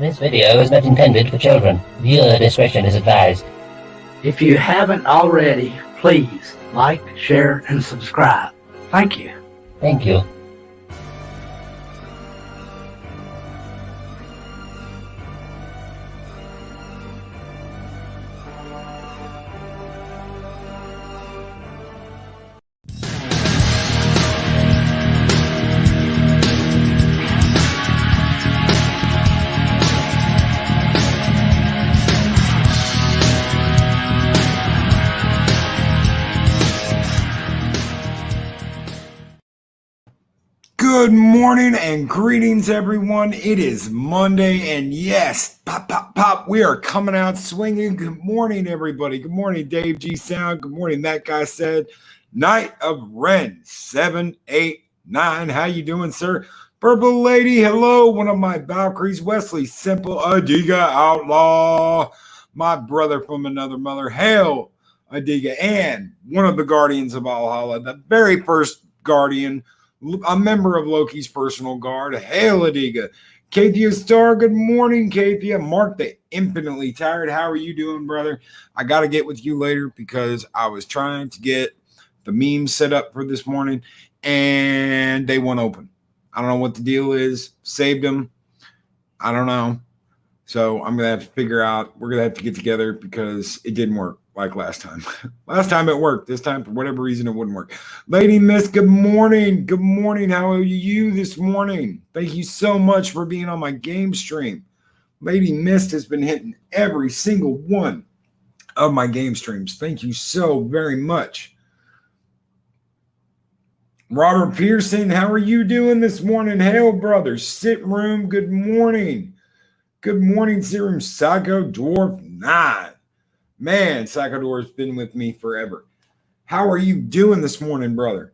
This video is not intended for children. Viewer discretion is advised. If you haven't already, please like, share, and subscribe. Thank you. Thank you. Good morning and greetings, everyone. It is Monday, and yes, pop, pop, pop, we are coming out swinging. Good morning, everybody. Good morning, Dave G. Sound. Good morning, that guy said. Knight of Ren, 789. How you doing, sir? Purple Lady, hello. One of my Valkyries, Wesley Simple, Adiga Outlaw, my brother from another mother. Hail, Adiga, and one of the Guardians of Valhalla, the very first Guardian, a member of Loki's personal guard. Hail, Adiga. Kathia Star, good morning, Kathia. Mark the Infinitely Tired, how are you doing, brother? I got to get with you later because I was trying to get the memes set up for this morning, and they won't open. I don't know what the deal is. Saved them. I don't know. So I'm going to have to figure out. We're going to have to get together because it didn't work like last time. Last time it worked. This time, for whatever reason, it wouldn't work. Lady Miss, good morning. Good morning. How are you this morning? Thank you so much for being on my game stream. Lady Mist has been hitting every single one of my game streams. Thank you so very much. Robert Pearson, how are you doing this morning? Hail, brother. Sit room, good morning. Good morning, Serum Psycho Dwarf 9. Man, Psycho Dwarf's been with me forever. How are you doing this morning, brother?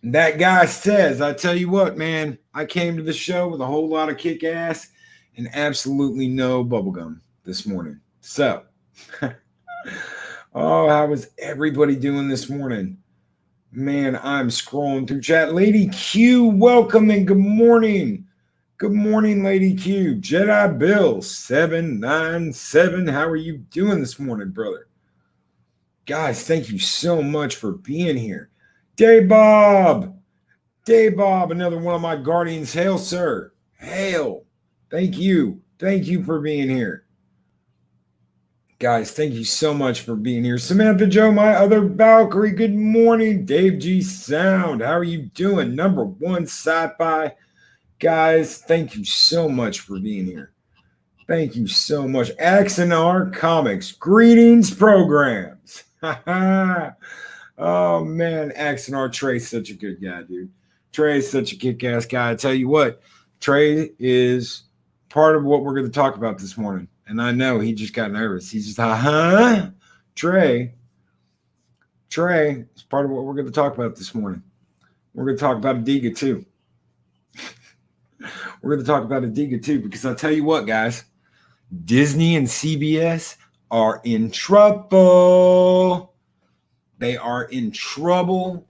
That guy says, I tell you what, man, I came to the show with a whole lot of kick-ass and absolutely no bubblegum this morning. So, oh, how is everybody doing this morning? Man, I'm scrolling through chat. Lady Q, welcome and good morning. Good morning, Lady Q. Jedi Bill 797. How are you doing this morning, brother? Guys, thank you so much for being here. Day Bob, another one of my guardians. Hail, sir. Hail. Thank you. Thank you for being here. Guys, thank you so much for being here. Samantha Joe, my other Valkyrie. Good morning. Dave G. Sound. How are you doing? Number one sci-fi. Guys, thank you so much for being here. Thank you so much. Axanar Comics. Greetings programs. Oh, man. Axanar Trey's such a good guy, dude. Trey is such a kick-ass guy. I tell you what, Trey is part of what we're going to talk about this morning. And I know he just got nervous. He's just, Trey is part of what we're going to talk about this morning. We're going to talk about Adiga, too. We're going to talk about Adiga too, because I'll tell you what, guys, Disney and CBS are in trouble. They are in trouble.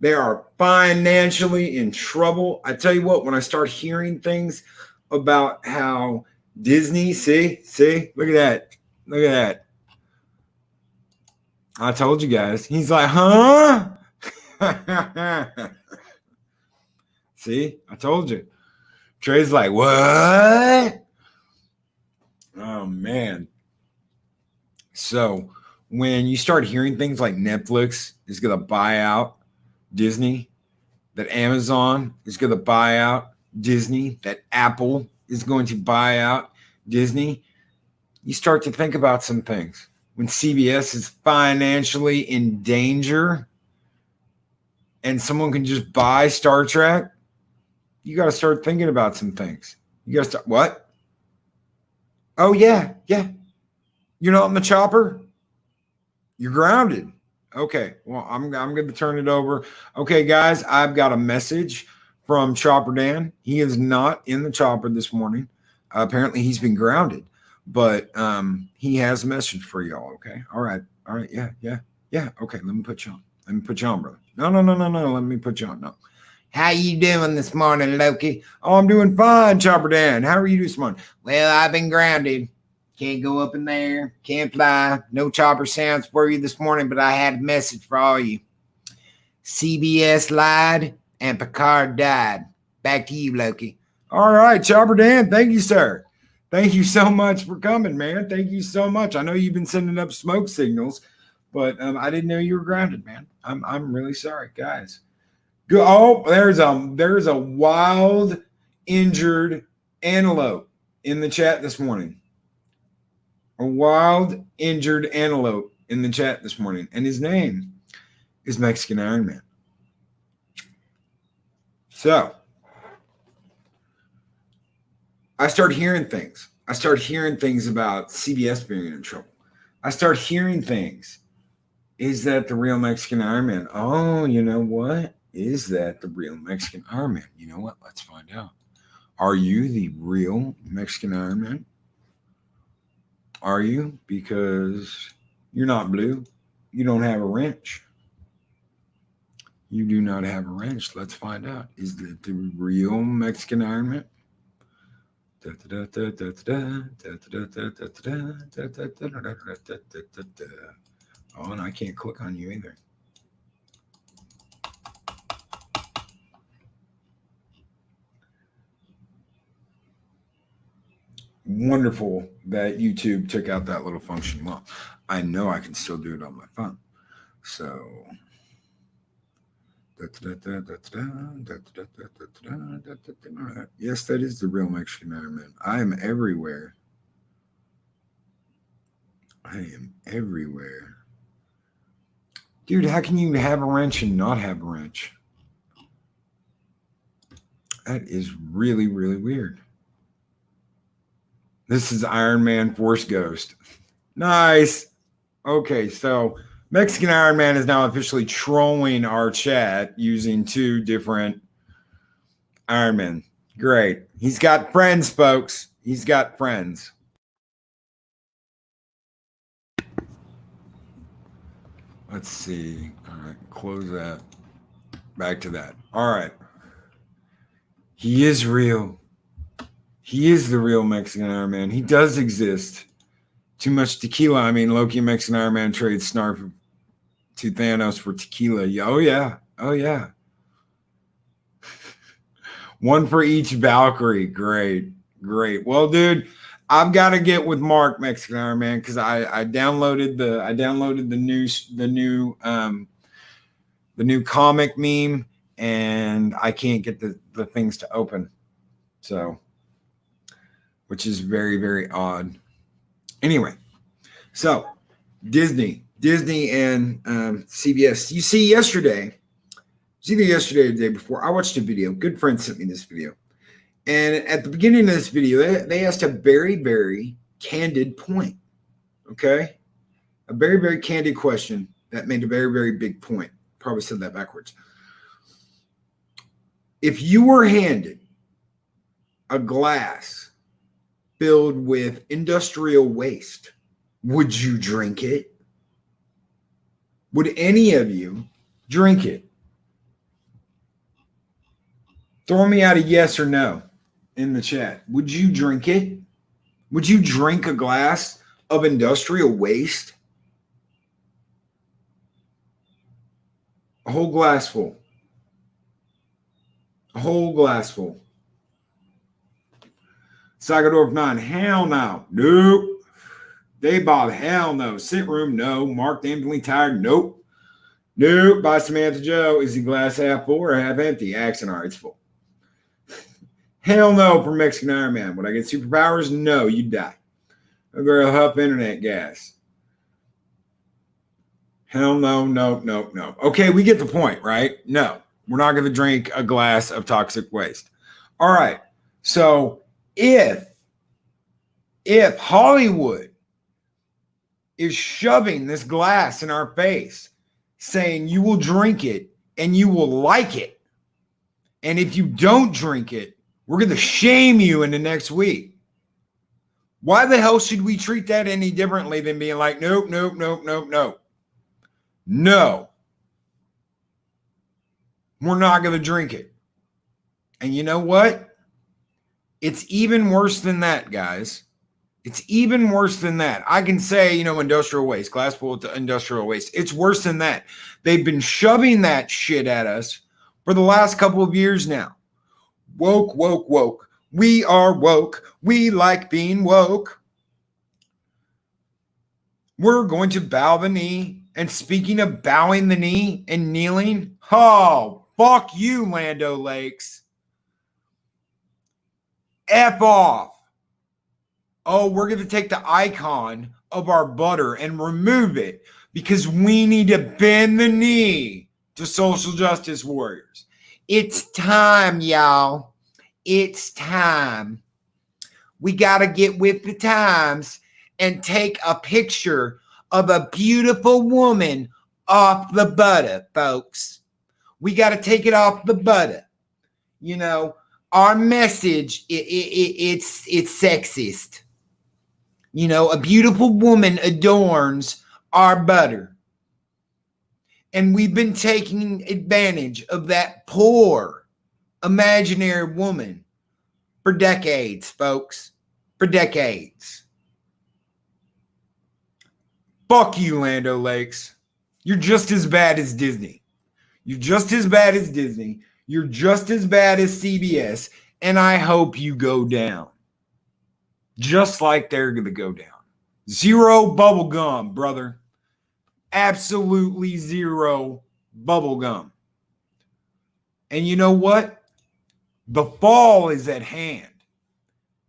They are financially in trouble. I tell you what, when I start hearing things about how Disney, see, look at that. I told you guys. He's like, huh? See, I told you. Trey's like, what? Oh, man. So when you start hearing things like Netflix is going to buy out Disney, that Amazon is going to buy out Disney, that Apple is going to buy out Disney, you start to think about some things. When CBS is financially in danger and someone can just buy Star Trek, you got to start thinking about some things. You got to start, what? Oh, yeah. You're not on the chopper? You're grounded. Okay, well, I'm going to turn it over. Okay, guys, I've got a message from Chopper Dan. He is not in the chopper this morning. Apparently, he's been grounded. But he has a message for y'all, okay? All right, yeah. Okay, let me put you on. Let me put you on, brother. No. Let me put you on. No. How you doing this morning, Loki? Oh, I'm doing fine, Chopper Dan. How are you this morning? Well, I've been grounded. Can't go up in there. Can't fly. No chopper sounds for you this morning, but I had a message for all you. CBS lied and Picard died. Back to you, Loki. All right, Chopper Dan. Thank you, sir. Thank you so much for coming, man. Thank you so much. I know you've been sending up smoke signals, but I didn't know you were grounded, man. I'm really sorry, guys. Go. Oh, there's a wild injured antelope in the chat this morning. A wild injured antelope in the chat this morning, and his name is Mexican Iron Man. So I start hearing things. I start hearing things about CBS being in trouble. I start hearing things. Is that the real Mexican Iron Man? Oh, you know what? Is that the real Mexican Iron Man? You know what? Let's find out. Are you the real Mexican Iron Man? Are you? Because you're not blue. You don't have a wrench. You do not have a wrench. Let's find out. Is that the real Mexican Iron Man? Oh, and I can't click on you either. Wonderful that YouTube took out that little function. Well, I know I can still do it on my phone. So yes, that is the real Mexican Iron Man. I am everywhere. I am everywhere. Dude, how can you have a wrench and not have a wrench? That is really, really weird. This is Iron Man Force Ghost. Nice. Okay, so Mexican Iron Man is now officially trolling our chat using two different Iron Men. Great. He's got friends, folks. He's got friends. Let's see. All right, close that. Back to that. All right. He is real. He is the real Mexican Iron Man. He does exist. Too much tequila. I mean, Loki and Mexican Iron Man trade Snarf to Thanos for tequila. Oh, yeah. Oh, yeah. One for each Valkyrie. Great. Great. Well, dude, I've got to get with Mark, Mexican Iron Man, because I downloaded the new comic meme, and I can't get the things to open. So, which is very, very odd. Anyway, so Disney and CBS. You see, yesterday, it was either yesterday or the day before, I watched a video. Good friend sent me this video. And at the beginning of this video, they asked a very, very candid point. Okay? A very, very candid question that made a very, very big point. Probably said that backwards. If you were handed a glass filled with industrial waste, would you drink it? Would any of you drink it? Throw me out a yes or no in the chat. Would you drink it? Would you drink a glass of industrial waste? A whole glass full. A whole glass full. Sagadorf 9, hell no. Nope. Dave Bob, hell no. Sit room, no. Mark, infinitely tired, nope. Nope. By Samantha Joe, is the glass half full or half empty? Axanar, it's full. Hell no for Mexican Iron Man. Would I get superpowers? No, you die. A girl huff internet gas. Hell no, no, no, no. Okay, we get the point, right? No, we're not going to drink a glass of toxic waste. All right. So if Hollywood is shoving this glass in our face, saying you will drink it and you will like it, and if you don't drink it, we're going to shame you in the next week. Why the hell should we treat that any differently than being like, nope, nope, nope, nope, nope. No. We're not going to drink it. And you know what? It's even worse than that, guys. It's even worse than that. I can say, industrial waste, glass wool to industrial waste. It's worse than that. They've been shoving that shit at us for the last couple of years now. Woke, woke, woke. We are woke. We like being woke. We're going to bow the knee. And speaking of bowing the knee and kneeling, oh, fuck you, Lando Lakes. F off. Oh, we're going to take the icon of our butter and remove it because we need to bend the knee to social justice warriors. It's time, y'all. It's time. We got to get with the times and take a picture of a beautiful woman off the butter, folks. We got to take it off the butter. Our message, it's sexist. A beautiful woman adorns our butter. And we've been taking advantage of that poor imaginary woman for decades, folks. For decades. Fuck you, Lando Lakes. You're just as bad as Disney. You're just as bad as Disney. You're just as bad as CBS. And I hope you go down. Just like they're going to go down. 0 bubble gum, brother. Absolutely 0 bubble gum. And you know what? The fall is at hand.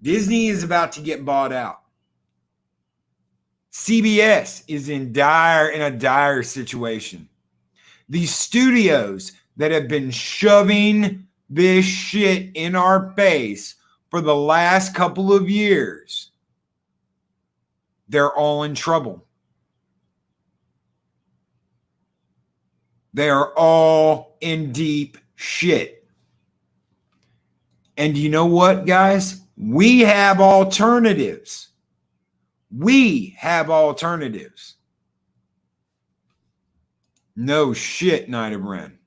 Disney is about to get bought out. CBS is in a dire situation. These studios that have been shoving this shit in our face for the last couple of years, they're all in trouble. They are all in deep shit. And you know what, guys? We have alternatives. We have alternatives. No shit, Knight of Ren.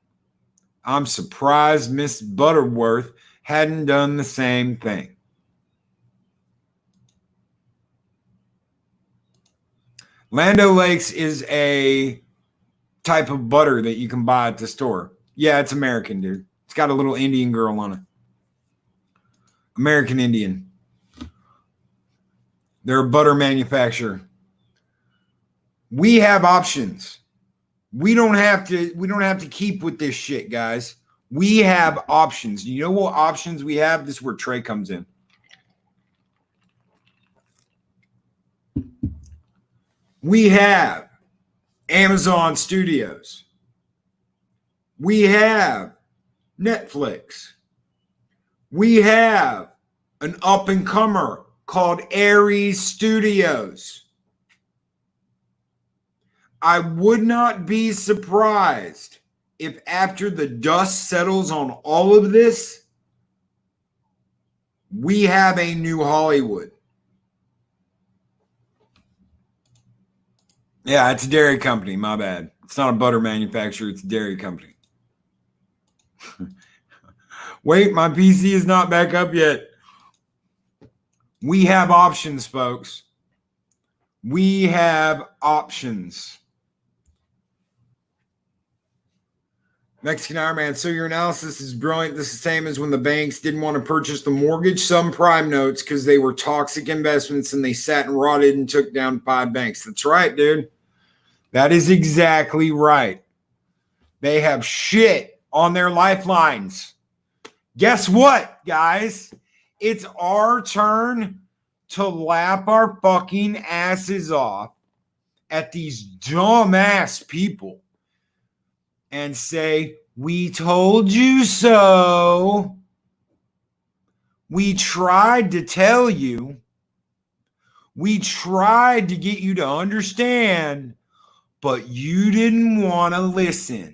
I'm surprised Miss Butterworth hadn't done the same thing. Lando Lakes is a type of butter that you can buy at the store. Yeah, it's American, dude. It's got a little Indian girl on it. American Indian. They're a butter manufacturer. We have options. We don't have to keep with this shit, guys. We have options. You know what options we have? This is where Trey comes in. We have Amazon Studios. We have Netflix. We have an up-and-comer called Aries Studios. I would not be surprised if after the dust settles on all of this, we have a new Hollywood. Yeah, it's a dairy company. My bad. It's not a butter manufacturer. It's a dairy company. Wait, my PC is not back up yet. We have options, folks. We have options. Mexican Iron Man, so your analysis is brilliant. This is the same as when the banks didn't want to purchase the mortgage subprime notes because they were toxic investments and they sat and rotted and took down 5 banks. That's right, dude. That is exactly right. They have shit on their lifelines. Guess what, guys? It's our turn to lap our fucking asses off at these dumbass people and say, we told you so. We tried to tell you. We tried to get you to understand, but you didn't want to listen.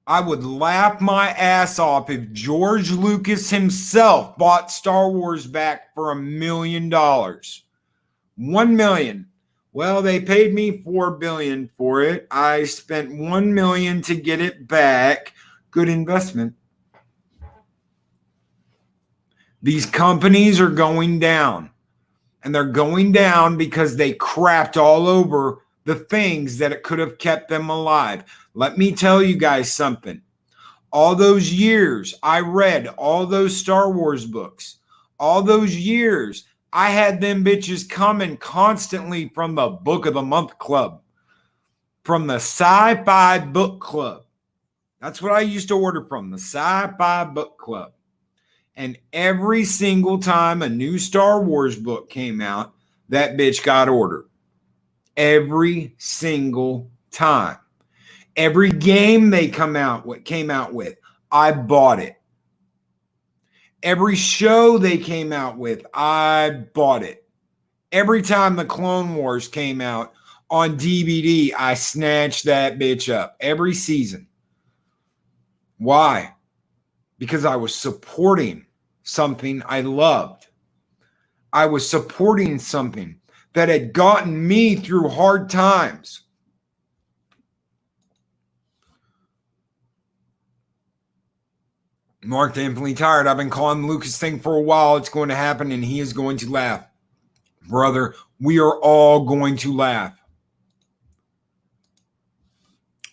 I would laugh my ass off if George Lucas himself bought Star Wars back for $1 million. $1 million. Well, they paid me $4 billion for it. I spent $1 million to get it back. Good investment. These companies are going down. And they're going down because they crapped all over the things that it could have kept them alive. Let me tell you guys something. All those years I read all those Star Wars books. All those years I had them bitches coming constantly from the Book of the Month Club. From the Sci-Fi Book Club. That's what I used to order from, the Sci-Fi Book Club. And every single time a new Star Wars book came out, that bitch got ordered. Every single time. Every game they came out with, I bought it. Every show they came out with, I bought it. Every time the Clone Wars came out on DVD, I snatched that bitch up. Every season. Why? Because I was supporting something I loved. I was supporting something that had gotten me through hard times. Mark, the infinitely tired. I've been calling the Lucas thing for a while. It's going to happen, and he is going to laugh. Brother, we are all going to laugh.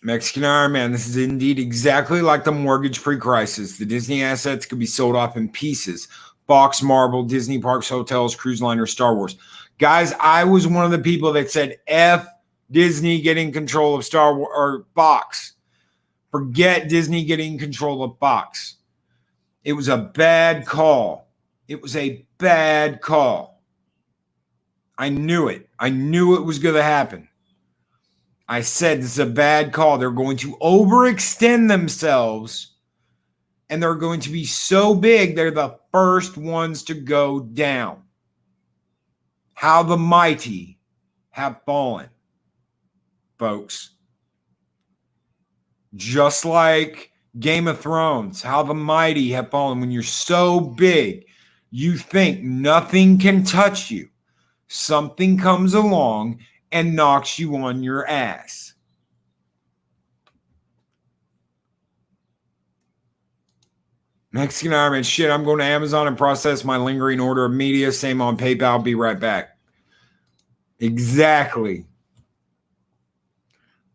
Mexican Iron Man, this is indeed exactly like the mortgage-free crisis. The Disney assets could be sold off in pieces. Fox, Marvel, Disney parks, hotels, cruise liners, Star Wars. Guys, I was one of the people that said F Disney getting control of Star Wars or Fox. Forget Disney getting control of Fox. It was a bad call. It was a bad call. I knew it. I knew it was going to happen. I said this is a bad call. They're going to overextend themselves, and they're going to be so big, they're the first ones to go down. How the mighty have fallen, folks. Just like Game of Thrones, how the mighty have fallen. When you're so big, you think nothing can touch you. Something comes along and knocks you on your ass. Mexican Iron Man, shit, I'm going to Amazon and process my lingering order of media. Same on PayPal. Be right back. Exactly.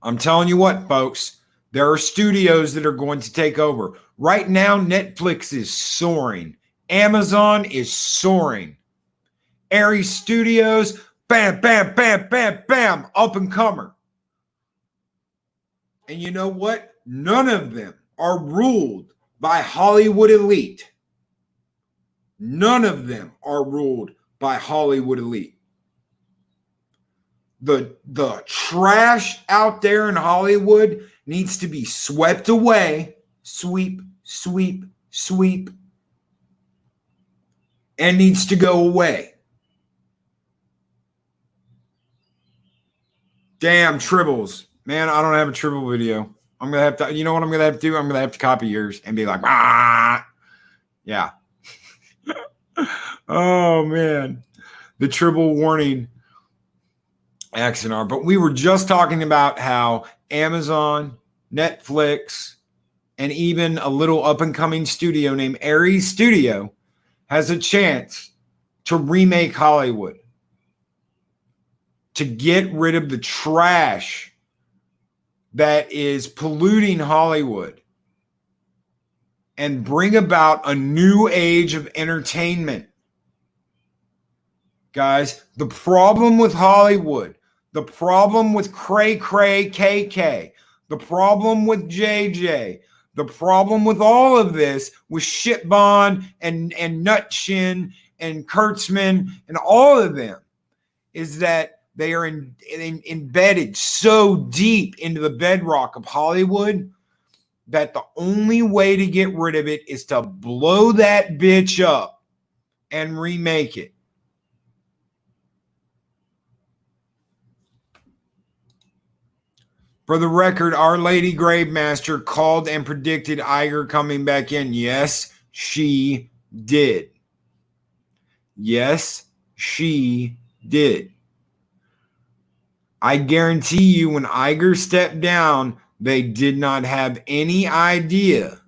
I'm telling you what, folks. There are studios that are going to take over. Right now, Netflix is soaring. Amazon is soaring. Aries Studios, bam, bam, bam, bam, bam, up and comer. And you know what? None of them are ruled by Hollywood elite. None of them are ruled by Hollywood elite. The trash out there in Hollywood needs to be swept away. Sweep, sweep, sweep. And needs to go away. Damn, Tribbles. Man, I don't have a Tribble video. I'm going to have to, you know what I'm going to have to do? I'm going to have to copy yours and be like, ah. Yeah. Oh, man. The Tribble warning. Axanar. But we were just talking about how Amazon, Netflix, and even a little up-and-coming studio named Aries Studio has a chance to remake Hollywood. To get rid of the trash that is polluting Hollywood and bring about a new age of entertainment. Guys, the problem with Hollywood, the problem with Cray Cray KK, the problem with JJ, the problem with all of this with Shitbon and Nutchin and Kurtzman and all of them is that they are embedded so deep into the bedrock of Hollywood that the only way to get rid of it is to blow that bitch up and remake it. For the record, Our Lady Gravemaster called and predicted Iger coming back in. Yes, she did. Yes, she did. I guarantee you when Iger stepped down, they did not have any idea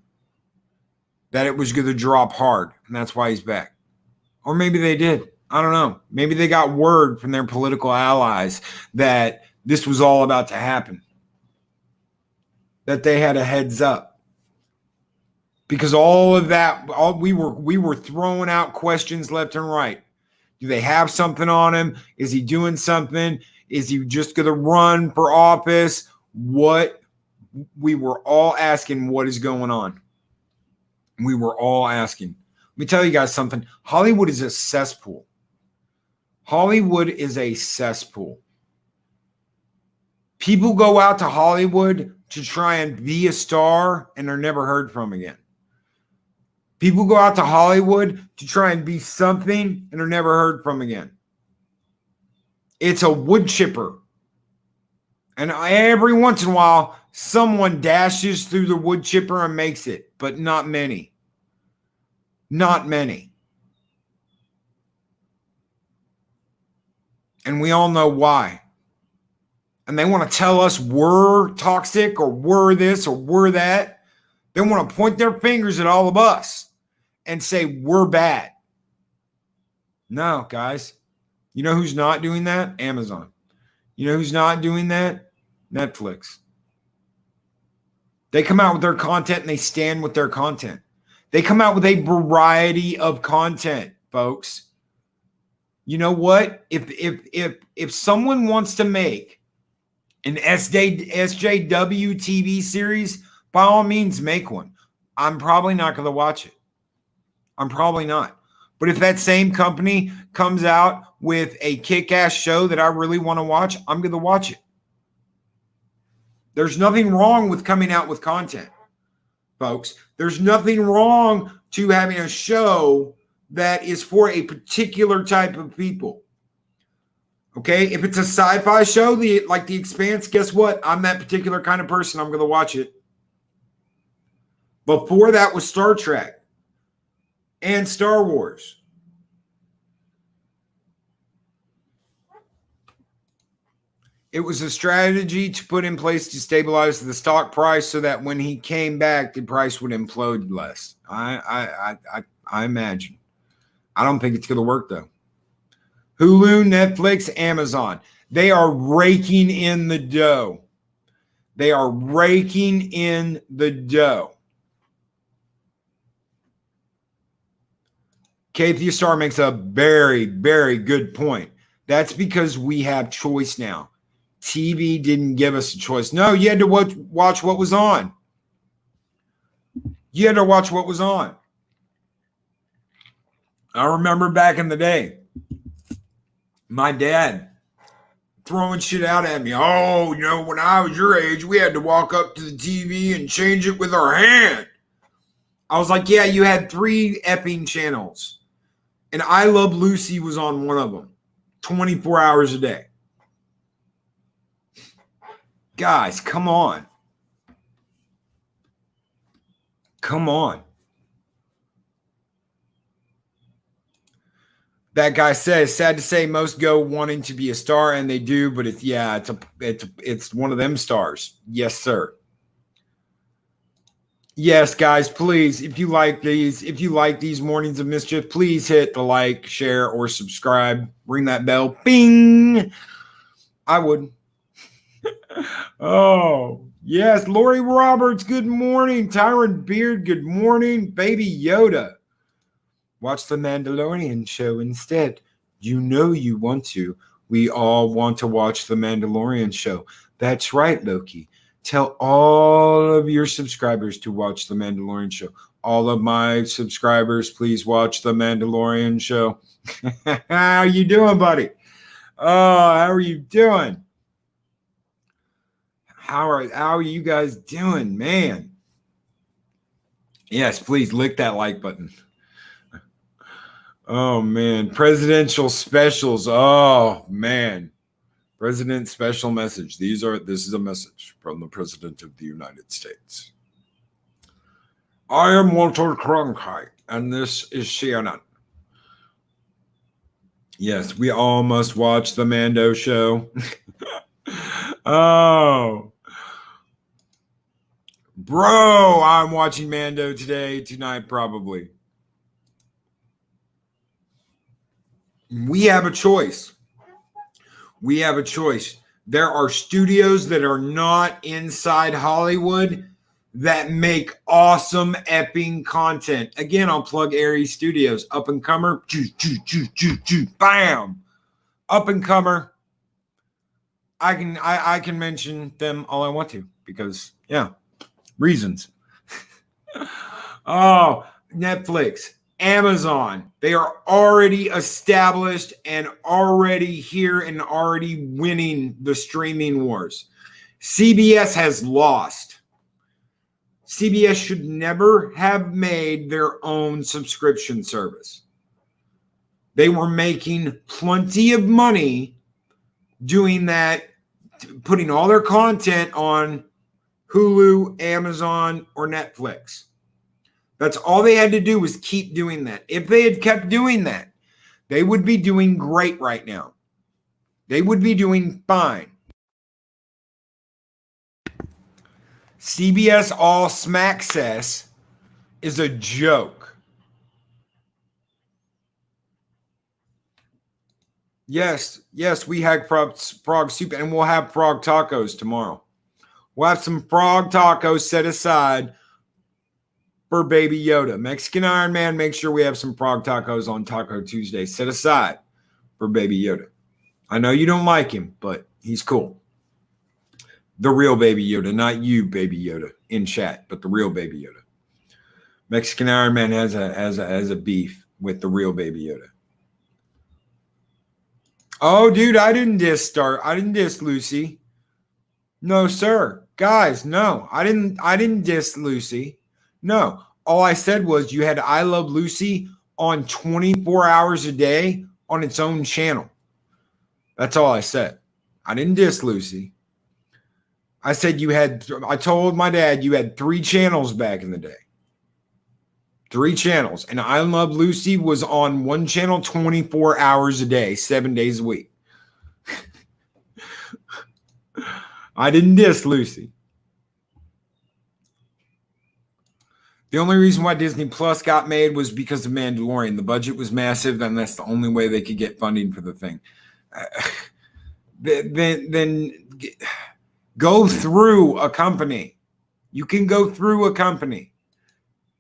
that it was going to drop hard. And that's why he's back. Or maybe they did. I don't know. Maybe they got word from their political allies that this was all about to happen, that they had a heads up. Because all of that, we were throwing out questions left and right. Do they have something on him? Is he doing something? Is he just going to run for office? What? We were all asking, what is going on? We were all asking. Let me tell you guys something. Hollywood is a cesspool. Hollywood is a cesspool. People go out to Hollywood to try and be a star, and they're never heard from again. People go out to Hollywood to try and be something, and they're never heard from again. It's a wood chipper. And every once in a while, someone dashes through the wood chipper and makes it, but not many. Not many. And we all know why. And they want to tell us we're toxic or we're this or we're that. They want to point their fingers at all of us and say we're bad. No, guys. You know who's not doing that? Amazon. You know who's not doing that? Netflix. They come out with their content and they stand with their content. They come out with a variety of content, folks. You know what? If someone wants to make an SJW TV series, by all means, make one. I'm probably not going to watch it. I'm probably not. But if that same company comes out with a kick-ass show that I really want to watch, I'm going to watch it. There's nothing wrong with coming out with content, folks. There's nothing wrong to having a show that is for a particular type of people. Okay? If it's a sci-fi show, like The Expanse, guess what? I'm that particular kind of person. I'm going to watch it. Before that was Star Trek and Star Wars. It was a strategy to put in place to stabilize the stock price so that when he came back, the price would implode less. I imagine. I don't think it's going to work, though. Hulu, Netflix, Amazon. They are raking in the dough. They are raking in the dough. Kathia Star makes a very, very good point. That's because we have choice now. TV didn't give us a choice. No, you had to watch what was on. You had to watch what was on. I remember back in the day, my dad throwing shit out at me. Oh, you know, when I was your age, we had to walk up to the TV and change it with our hand. I was like, yeah, you had 3 effing channels. And I Love Lucy was on one of them 24 hours a day. Guys, come on. Come on. That guy says, sad to say, most go wanting to be a star, and they do, but it's one of them stars. Yes, sir. Yes, guys, please, if you like these mornings of mischief, please hit the like, share, or subscribe. Ring that bell. Bing. I would. Oh, yes. Lori Roberts, good morning. Tyron Beard, good morning. Baby Yoda. Watch the Mandalorian show instead. You know you want to. We all want to watch the Mandalorian show. That's right, Loki. Tell all of your subscribers to watch the Mandalorian show. All of my subscribers, please watch the Mandalorian show. How are you doing, buddy? Oh, how are you doing? How are you guys doing, man? Yes, please lick that like button. Oh, man. Presidential specials. Oh, man. President special message. This is a message from the President of the United States. I am Walter Cronkite, and this is CNN. Yes, we all must watch the Mando show. Oh. Bro, I'm watching Mando tonight, probably. We have a choice. We have a choice. There are studios that are not inside Hollywood that make awesome epping content. Again, I'll plug Aries Studios. Up and comer. Bam. Up and comer. I can mention them all I want to because, yeah, reasons. Oh, Netflix, Amazon, they are already established and already here and already winning the streaming wars. CBS has lost. CBS should never have made their own subscription service. They were making plenty of money doing that, putting all their content on Hulu, Amazon, or Netflix. That's all they had to do was keep doing that. If they had kept doing that, they would be doing great right now. They would be doing fine. CBS All Smackcess is a joke. Yes, we had frog soup, and we'll have frog tacos tomorrow. We'll have some frog tacos set aside for Baby Yoda. Mexican Iron Man, make sure we have some frog tacos on Taco Tuesday set aside for Baby Yoda. I know you don't like him, but he's cool. The real Baby Yoda, not you, Baby Yoda, in chat, but the real Baby Yoda. Mexican Iron Man has a beef with the real Baby Yoda. Oh, dude, I didn't diss Lucy. No, sir. Guys, no. I didn't diss Lucy. No. All I said was you had I Love Lucy on 24 hours a day on its own channel. That's all I said. I didn't diss Lucy. I said I told my dad you had 3 channels back in the day. 3 channels. And I Love Lucy was on one channel 24 hours a day, 7 days a week. I didn't diss Lucy. The only reason why Disney Plus got made was because of Mandalorian. The budget was massive, and that's the only way they could get funding for the thing. Then go through a company. You can go through a company.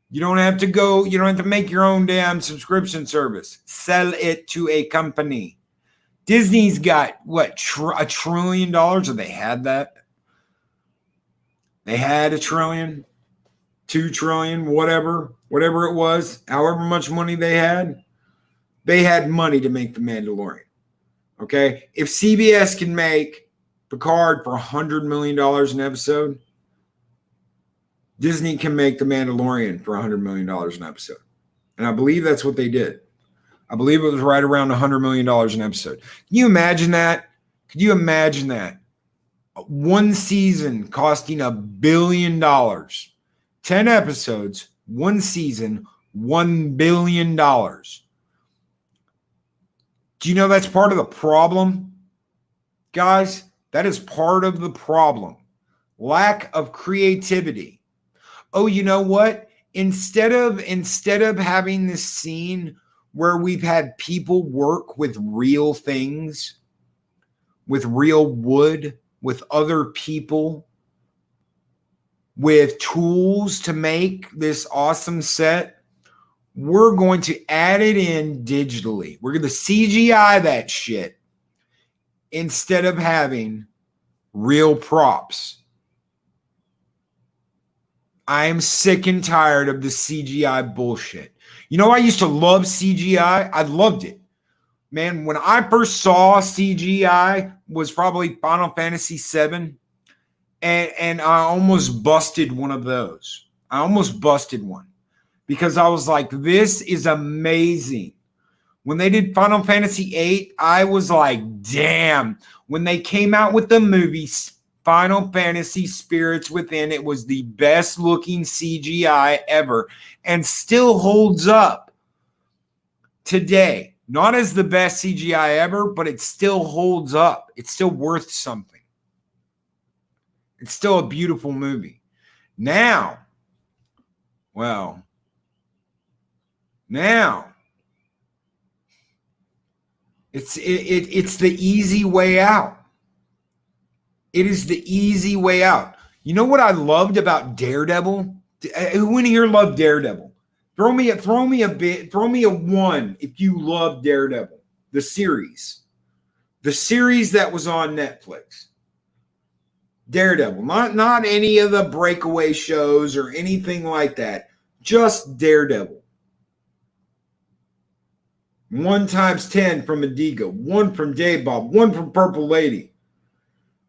You don't have to make your own damn subscription service. Sell it to a company. Disney's got what, $1 trillion, or they had that? They had $1 trillion, $2 trillion, whatever it was, however much money they had money to make The Mandalorian. Okay? If CBS can make Picard for $100 million an episode, Disney can make The Mandalorian for $100 million an episode. And I believe that's what they did. I believe it was right around $100 million an episode. Can you imagine that? Could you imagine that? One season costing $1 billion. 10 episodes, one season, $1 billion. Do you know that's part of the problem? Guys, that is part of the problem. Lack of creativity. Oh, you know what? Instead of having this scene where we've had people work with real things, with real wood, with other people, with tools to make this awesome set, we're going to add it in digitally. We're going to CGI that shit instead of having real props. I am sick and tired of the CGI bullshit. You know, I used to love CGI. I loved it. Man, when I first saw CGI was probably Final Fantasy VII. And I almost busted one of those. I almost busted one. Because I was like, this is amazing. When they did Final Fantasy VIII, I was like, damn. When they came out with the movie Final Fantasy Spirits Within, it was the best looking CGI ever and still holds up today. Not as the best CGI ever, but it still holds up. It's still worth something. It's still a beautiful movie. Now, It's the easy way out. It is the easy way out. You know what I loved about Daredevil? Who in here loved Daredevil? Throw me a 1 if you love Daredevil, the series that was on Netflix. Daredevil, not any of the breakaway shows or anything like that. Just Daredevil. 1 times 10 from Adiga, 1 from Dave Bob, 1 from Purple Lady,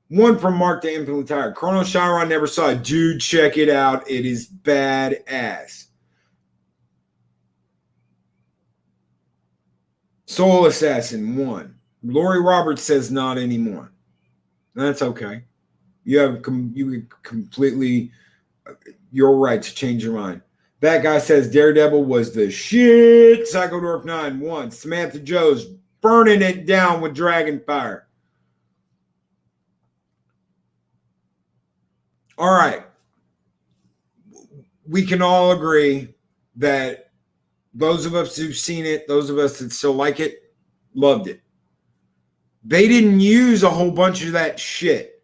1 from Mark the Infinite Tire. Chrono Chiron never saw it. Dude, check it out. It is badass. Soul Assassin 1. Lori Roberts says not anymore. That's okay. You completely your right to change your mind. That guy says Daredevil was the shit. Psychodorf 9-1. Samantha Joe's burning it down with Dragonfire. All right. We can all agree that those of us who've seen it, those of us that still like it, loved it. They didn't use a whole bunch of that shit.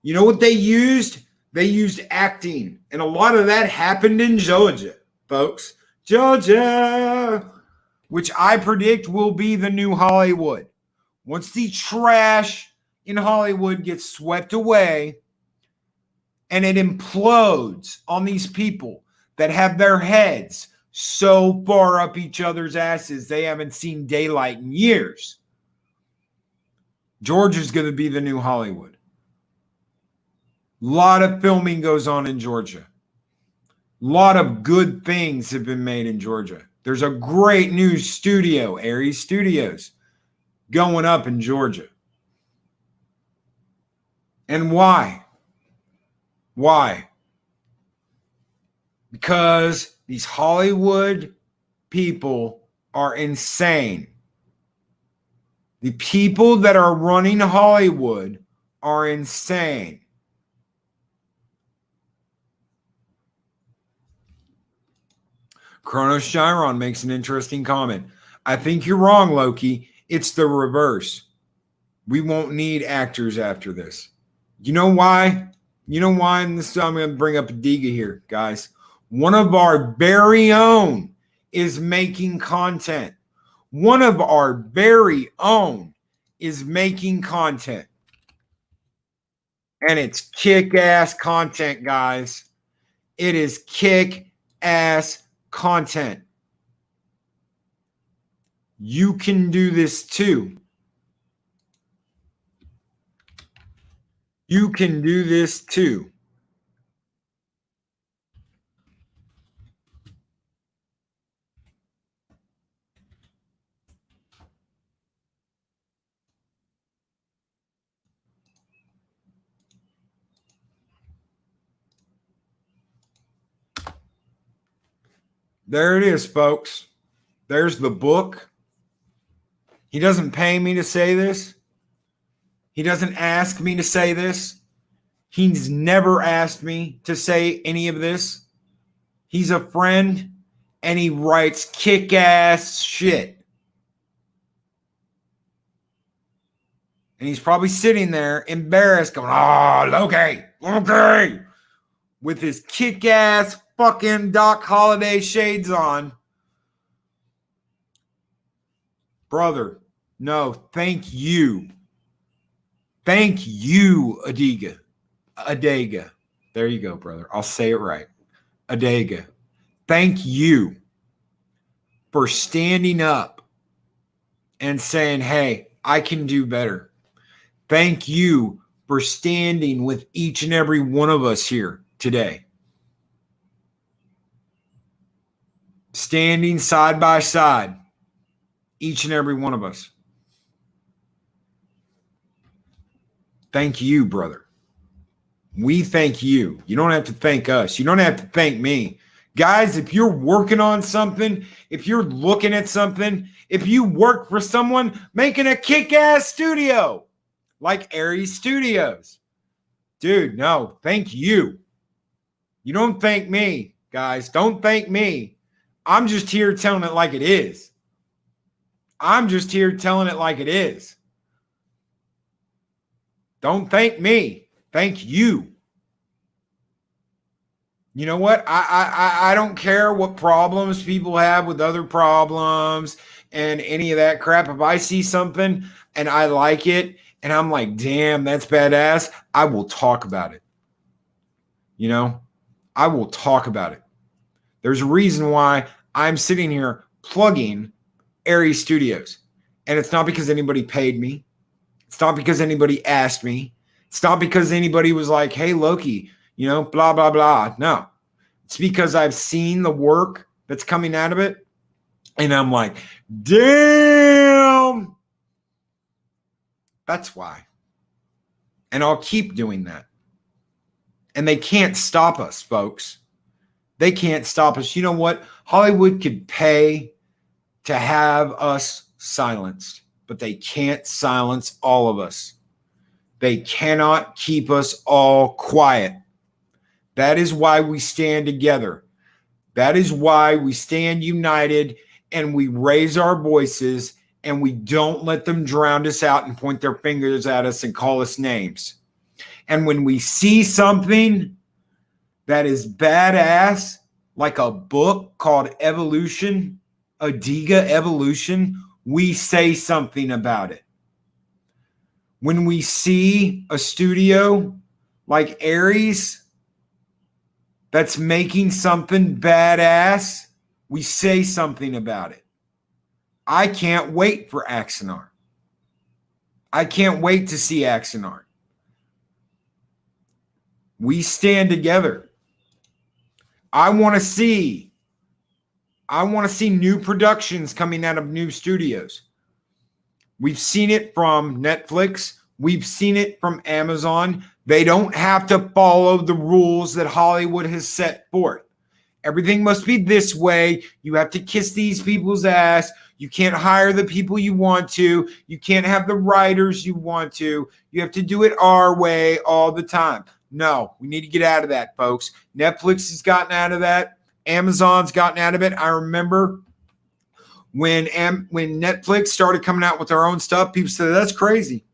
You know what they used? They used acting. And a lot of that happened in Georgia, folks. Georgia, which I predict will be the new Hollywood. Once the trash in Hollywood gets swept away and it implodes on these people that have their heads so far up each other's asses they haven't seen daylight in years, Georgia's going to be the new Hollywood. A lot of filming goes on in Georgia. A lot of good things have been made in Georgia. There's a great new studio, Aries Studios, going up in Georgia. And why? Why? Because these Hollywood people are insane. The people that are running Hollywood are insane. Chronos Chiron makes an interesting comment. I think you're wrong, Loki. It's the reverse. We won't need actors after this. You know why? You know why? And this I'm going to bring up Adiga here, guys. One of our very own is making content. One of our very own is making content. And it's kick-ass content, guys. It is kick-ass content. You can do this too. You can do this too. There it is, folks. There's the book. He doesn't pay me to say this. He doesn't ask me to say this. He's never asked me to say any of this. He's a friend, and he writes kick-ass shit. And he's probably sitting there embarrassed going, oh, Loki, with his kick-ass fucking Doc Holliday shades on. Brother, no, thank you. Thank you, Adiga. Adega. There you go, brother. I'll say it right. Adega. Thank you for standing up and saying, hey, I can do better. Thank you for standing with each and every one of us here today. Standing side by side, each and every one of us. Thank you, brother. We thank you. You don't have to thank us. You don't have to thank me. Guys, if you're working on something, if you're looking at something, if you work for someone making a kick-ass studio like Aries Studios, dude, no, thank you. You don't thank me, guys. Don't thank me. I'm just here telling it like it is. I'm just here telling it like it is. Don't thank me. Thank you. You know what? I don't care what problems people have with other problems and any of that crap. If I see something and I like it and I'm like, damn, that's badass, I will talk about it. You know, I will talk about it. There's a reason why I'm sitting here plugging Aries Studios. And it's not because anybody paid me. It's not because anybody asked me. It's not because anybody was like, hey, Loki, you know, blah, blah, blah. No, it's because I've seen the work that's coming out of it. And I'm like, damn. That's why. And I'll keep doing that. And they can't stop us, folks. They can't stop us. You know what? Hollywood could pay to have us silenced, but they can't silence all of us. They cannot keep us all quiet. That is why we stand together. That is why we stand united and we raise our voices and we don't let them drown us out and point their fingers at us and call us names. And when we see something that is badass, like a book called Evolution, Adiga Evolution, we say something about it. When we see a studio like Aries that's making something badass, we say something about it. I can't wait for Axanar. I can't wait to see Axanar. We stand together. I want to see new productions coming out of new studios. We've seen it from Netflix. We've seen it from Amazon. They don't have to follow the rules that Hollywood has set forth. Everything must be this way. You have to kiss these people's ass. You can't hire the people you want to. You can't have the writers you want to. You have to do it our way all the time. No, we need to get out of that, folks. Netflix has gotten out of that. Amazon's gotten out of it. I remember when Netflix started coming out with their own stuff, people said, that's crazy.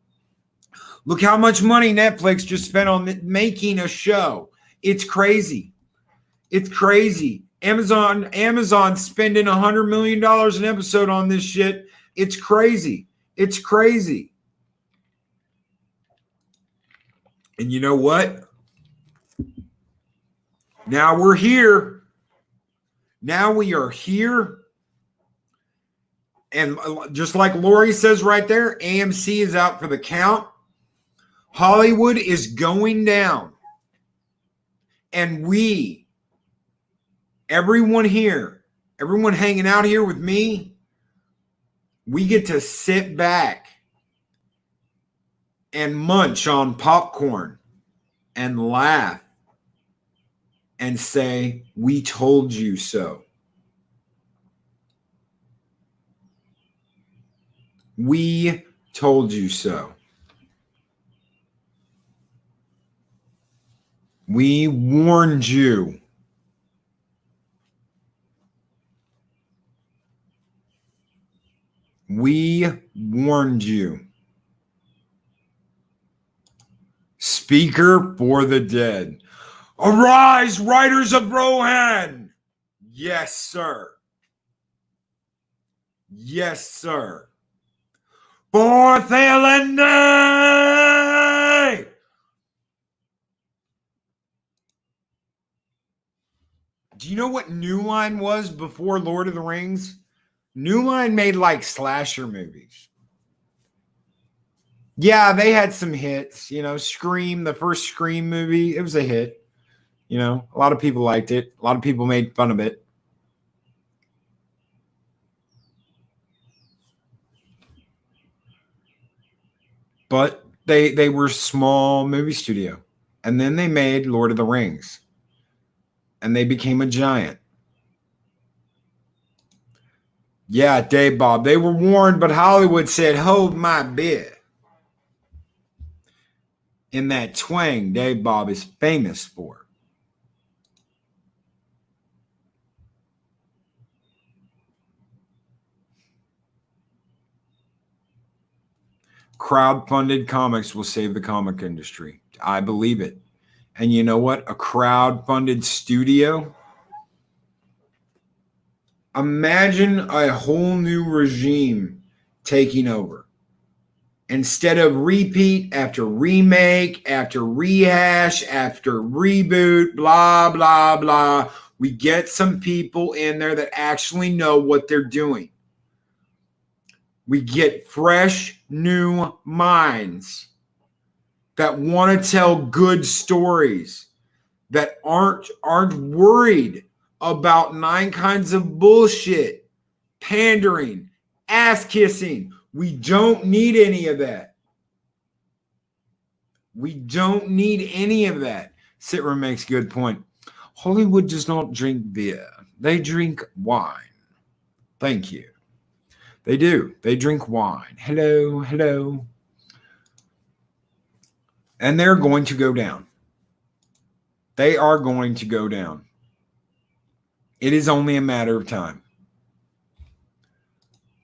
Look how much money Netflix just spent on making a show. It's crazy. It's crazy. Amazon spending $100 million an episode on this shit. It's crazy. It's crazy. And you know what? Now we're here. Now we are here. And just like Lori says right there, AMC is out for the count. Hollywood is going down. And we, everyone here, everyone hanging out here with me, we get to sit back and munch on popcorn and laugh and say, we told you so. We told you so. We warned you. We warned you. Speaker for the dead. Arise, riders of Rohan! Yes, sir. Yes, sir. For Thalende! Do you know what New Line was before Lord of the Rings? New Line made like slasher movies. Yeah, they had some hits. You know, Scream, the first Scream movie, it was a hit. You know, a lot of people liked it. A lot of people made fun of it. But they were a small movie studio. And then they made Lord of the Rings. And they became a giant. Yeah, Dave Bob. They were warned, but Hollywood said, hold my beer. In that twang Dave Bob is famous for. Crowd-funded comics will save the comic industry. I believe it. And you know what? A crowd-funded studio. Imagine a whole new regime taking over. Instead of repeat after remake, after rehash, after reboot, blah, blah, blah, we get some people in there that actually know what they're doing. We get fresh, new minds that want to tell good stories, that aren't worried about 9 kinds of bullshit, pandering, ass kissing. We don't need any of that. We don't need any of that. Sitler makes a good point. Hollywood does not drink beer. They drink wine. Thank you. They do. They drink wine. Hello, hello. And they're going to go down. They are going to go down. It is only a matter of time.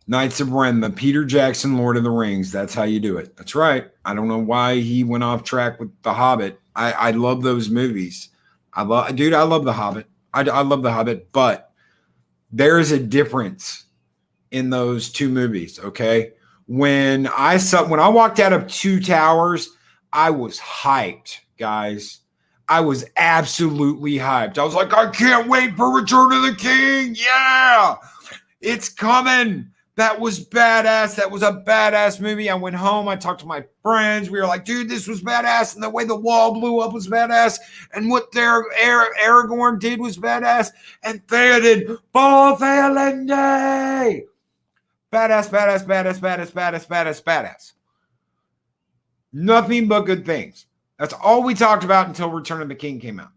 Knights of Ren, the Peter Jackson Lord of the Rings. That's how you do it. That's right. I don't know why he went off track with The Hobbit. I love those movies. I love The Hobbit. I love The Hobbit, but there is a difference in those two movies, okay? When I walked out of Two Towers, I was hyped, guys. I was absolutely hyped. I was like, I can't wait for Return of the King. Yeah, it's coming. That was badass. That was a badass movie. I went home. I talked to my friends. We were like, dude, this was badass. And the way the wall blew up was badass. And what Aragorn did was badass. And Theoden did Paul Theolende. Badass, badass, badass, badass, badass, badass, badass. Nothing but good things. That's all we talked about until Return of the King came out.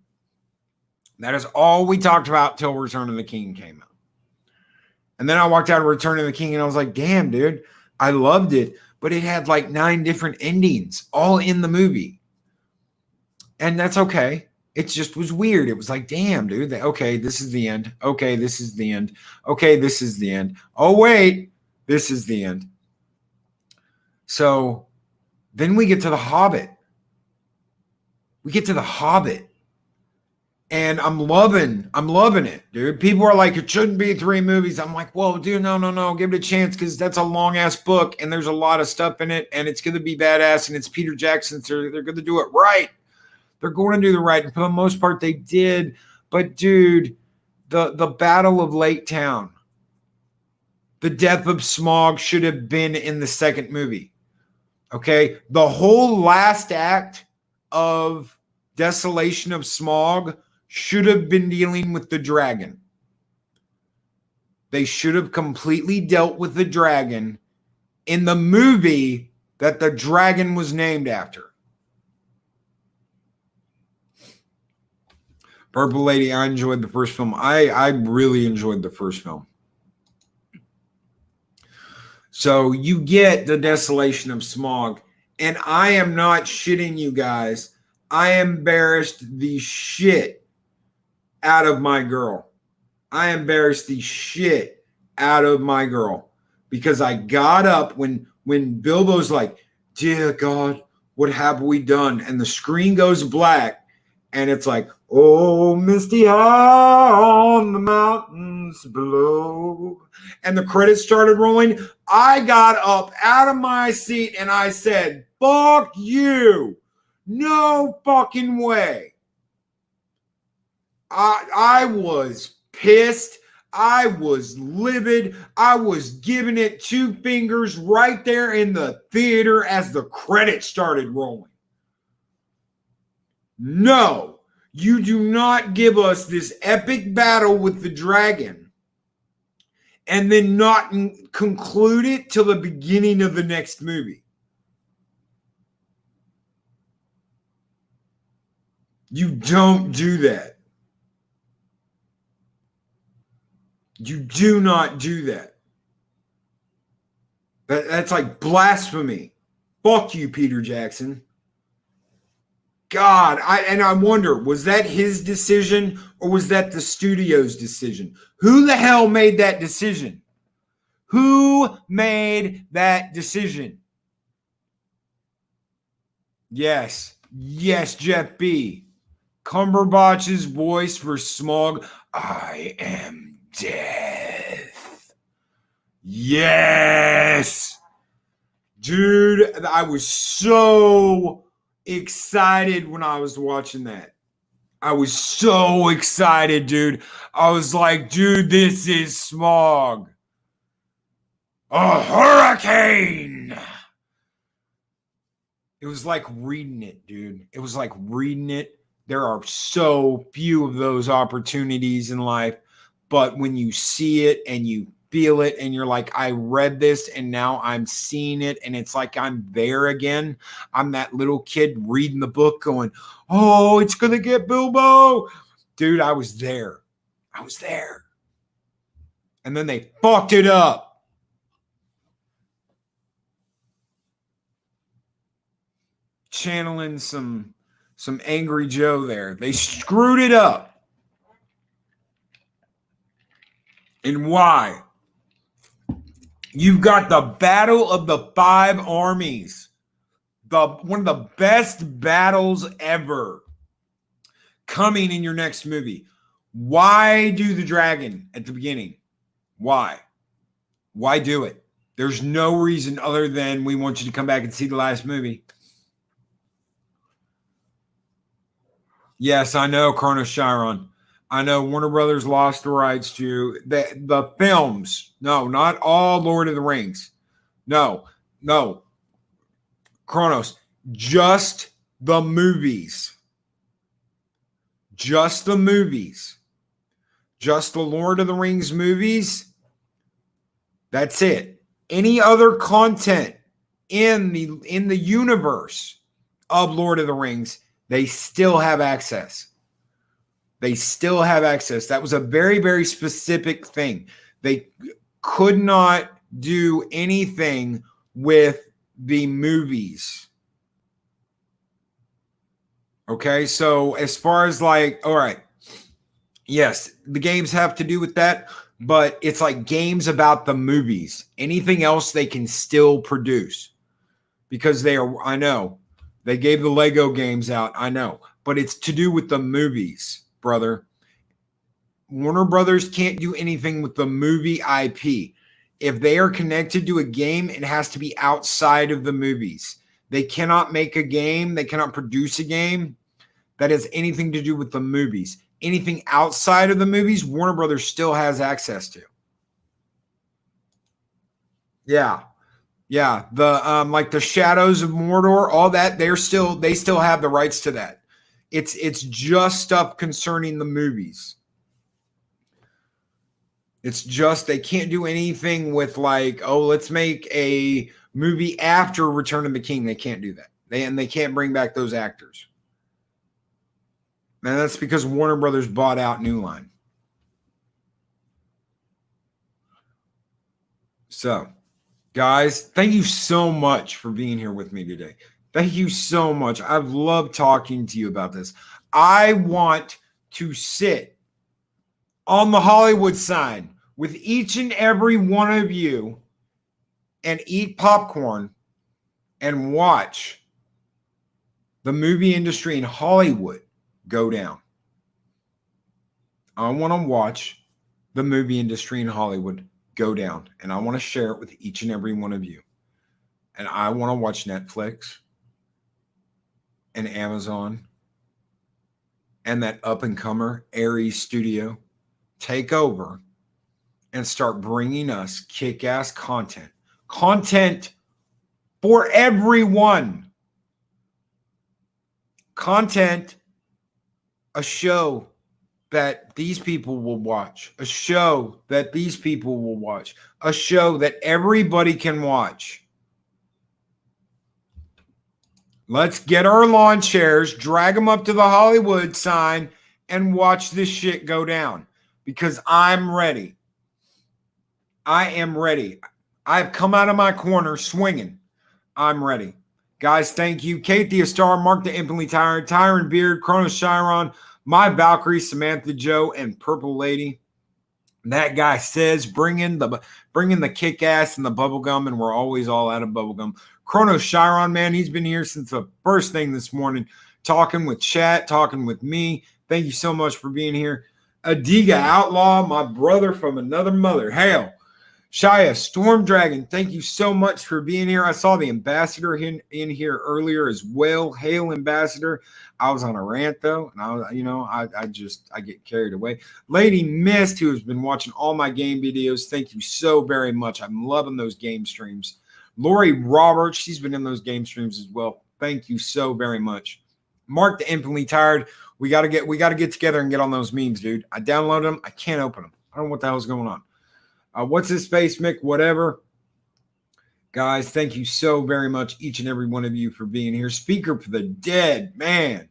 That is all we talked about until Return of the King came out. And then I walked out of Return of the King and I was like, damn, dude, I loved it. But it had like 9 different endings all in the movie. And that's okay. It just was weird. It was like, damn, dude. Okay, this is the end. Okay, this is the end. Okay, this is the end. Oh, wait, this is the end. So then we get to The Hobbit. We get to The Hobbit. And I'm loving it, dude. People are like, it shouldn't be 3 movies. I'm like, whoa, dude, no. Give it a chance because that's a long-ass book and there's a lot of stuff in it and it's going to be badass and it's Peter Jackson, so they're going to do it right. They're going to do the right. And for the most part, they did. But, dude, the Battle of Lake Town, the death of Smaug should have been in the second movie. Okay? The whole last act of Desolation of Smaug should have been dealing with the dragon. They should have completely dealt with the dragon in the movie that the dragon was named after. Purple Lady, I enjoyed the first film. I really enjoyed the first film. So you get the Desolation of Smaug, and I am not shitting you guys. I embarrassed the shit out of my girl. I embarrassed the shit out of my girl because I got up when Bilbo's like, dear God, what have we done? And the screen goes black and it's like, oh, misty high on the mountains below. And the credits started rolling. I got up out of my seat and I said, fuck you. No fucking way. I was pissed. I was livid. I was giving it 2 fingers right there in the theater as the credits started rolling. No, you do not give us this epic battle with the dragon and then not conclude it till the beginning of the next movie. You don't do that. You do not do that. That's like blasphemy. Fuck you, Peter Jackson. God, I wonder, was that his decision or was that the studio's decision? Who the hell made that decision? Who made that decision? Yes. Yes, Jeff B. Cumberbatch's voice for Smaug. I am death. Yes. Dude, I was so excited when I was watching that. I was so excited, dude. I was like, dude, this is Smaug. A hurricane. It was like reading it, dude. It was like reading it. There are so few of those opportunities in life, but when you see it and you feel it and you're like, I read this and now I'm seeing it and it's like I'm there again. I'm that little kid reading the book going, oh, it's going to get Bilbo. Dude, I was there. I was there. And then they fucked it up. Channeling some Angry Joe there. They screwed it up. And why? You've got the Battle of the Five Armies. One of the best battles ever coming in your next movie. Why do the dragon at the beginning? Why? Why do it? There's no reason other than we want you to come back and see the last movie. Yes, I know, Kronos Chiron. I know Warner Brothers lost the rights to the films. No, not all Lord of the Rings. No. Kronos, just the movies. Just the movies. Just the Lord of the Rings movies. That's it. Any other content in the universe of Lord of the Rings, they still have access. They still have access. That was a very, very specific thing. They could not do anything with the movies. Okay, so as far as like, all right, yes, the games have to do with that, but it's like games about the movies. Anything else they can still produce because they are, I know, they gave the Lego games out, I know, but it's to do with the movies, brother. Warner Brothers can't do anything with the movie IP. If they are connected to a game, it has to be outside of the movies. They cannot make a game. They cannot produce a game that has anything to do with the movies. Anything outside of the movies, Warner Brothers still has access to. Yeah. The like the Shadows of Mordor, all that, they still have the rights to that. It's just stuff concerning the movies. It's just they can't do anything with like, oh, let's make a movie after Return of the King. They can't do that. They can't bring back those actors. And that's because Warner Brothers bought out New Line. So, guys, thank you so much for being here with me today. Thank you so much. I've loved talking to you about this. I want to sit on the Hollywood sign with each and every one of you and eat popcorn and watch the movie industry in Hollywood go down. I want to watch the movie industry in Hollywood go down, and I want to share it with each and every one of you. And I want to watch Netflix and Amazon and that up-and-comer Aries Studio take over and start bringing us kick-ass content. Content for everyone. Content, a show that these people will watch. A show that these people will watch. A show that everybody can watch. Let's get our lawn chairs, drag them up to the Hollywood sign, and watch this shit go down. Because I'm ready. I am ready. I've come out of my corner swinging. I'm ready. Guys, thank you. Kate the Star, Mark the Infinitely Tired, Tyron Beard, Kronos Chiron, my Valkyrie, Samantha Joe, and Purple Lady. That guy says, bring in the kick ass and the bubblegum, and we're always all out of bubblegum. Chrono Chiron, man, he's been here since the first thing this morning, talking with chat, talking with me. Thank you so much for being here. Adiga Outlaw, my brother from another mother. Hail. Shia Storm Dragon, thank you so much for being here. I saw the ambassador in here earlier as well. Hail, ambassador. I was on a rant though, and I get carried away. Lady Mist, who has been watching all my game videos, thank you so very much. I'm loving those game streams. Lori Roberts, she's been in those game streams as well. Thank you so very much. Mark the Infinitely Tired. We gotta get together and get on those memes, dude. I downloaded them. I can't open them. I don't know what the hell's going on. What's his face, Mick? Whatever. Guys, thank you so very much, each and every one of you, for being here. Speaker for the Dead, man.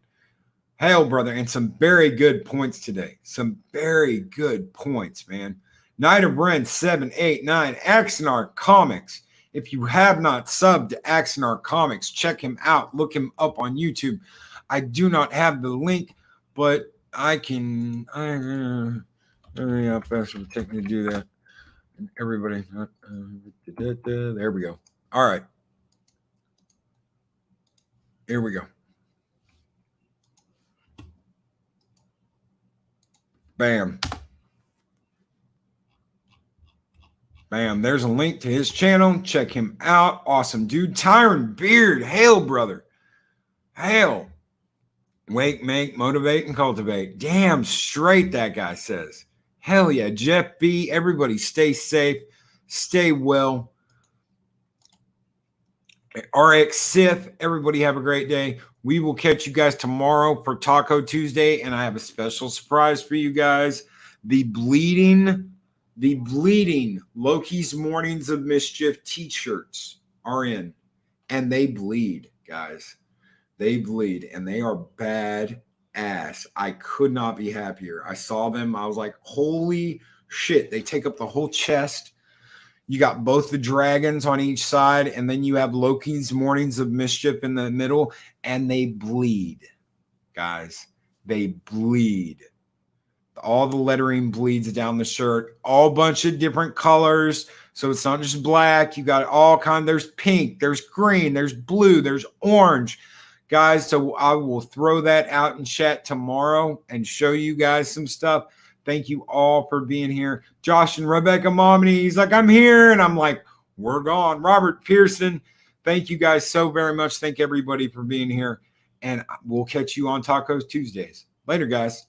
Hail, brother. And some very good points today. Some very good points, man. Night of Ren 789. Axanar Comics. If you have not subbed to Axanar Comics, check him out. Look him up on YouTube. I do not have the link, but I can. I don't know how fast it would take me to do that. Everybody, there we go. All right, here we go. Bam. Bam. There's a link to his channel. Check him out. Awesome dude. Tyron Beard. Hail, brother. Hail. Wake, make, motivate, and cultivate. Damn straight, that guy says. Hell yeah. Jeff B. Everybody stay safe. Stay well. RX Sith. Everybody have a great day. We will catch you guys tomorrow for Taco Tuesday. And I have a special surprise for you guys. The bleeding Loki's Mornings of Mischief t-shirts are in. And they bleed, guys. They bleed. And they are bad ass. I could not be happier. I saw them. I was like, holy shit. They take up the whole chest. You got both the dragons on each side, and then you have Loki's Mornings of Mischief in the middle, and they bleed, guys. They bleed. All the lettering bleeds down the shirt. All bunch of different colors. So it's not just black. You got all kind. There's pink. There's green. There's blue. There's orange. Guys, so I will throw that out in chat tomorrow and show you guys some stuff. Thank you all for being here. Josh and Rebecca Momini, he's like, I'm here. And I'm like, we're gone. Robert Pearson, thank you guys so very much. Thank everybody for being here. And we'll catch you on Tacos Tuesdays. Later, guys.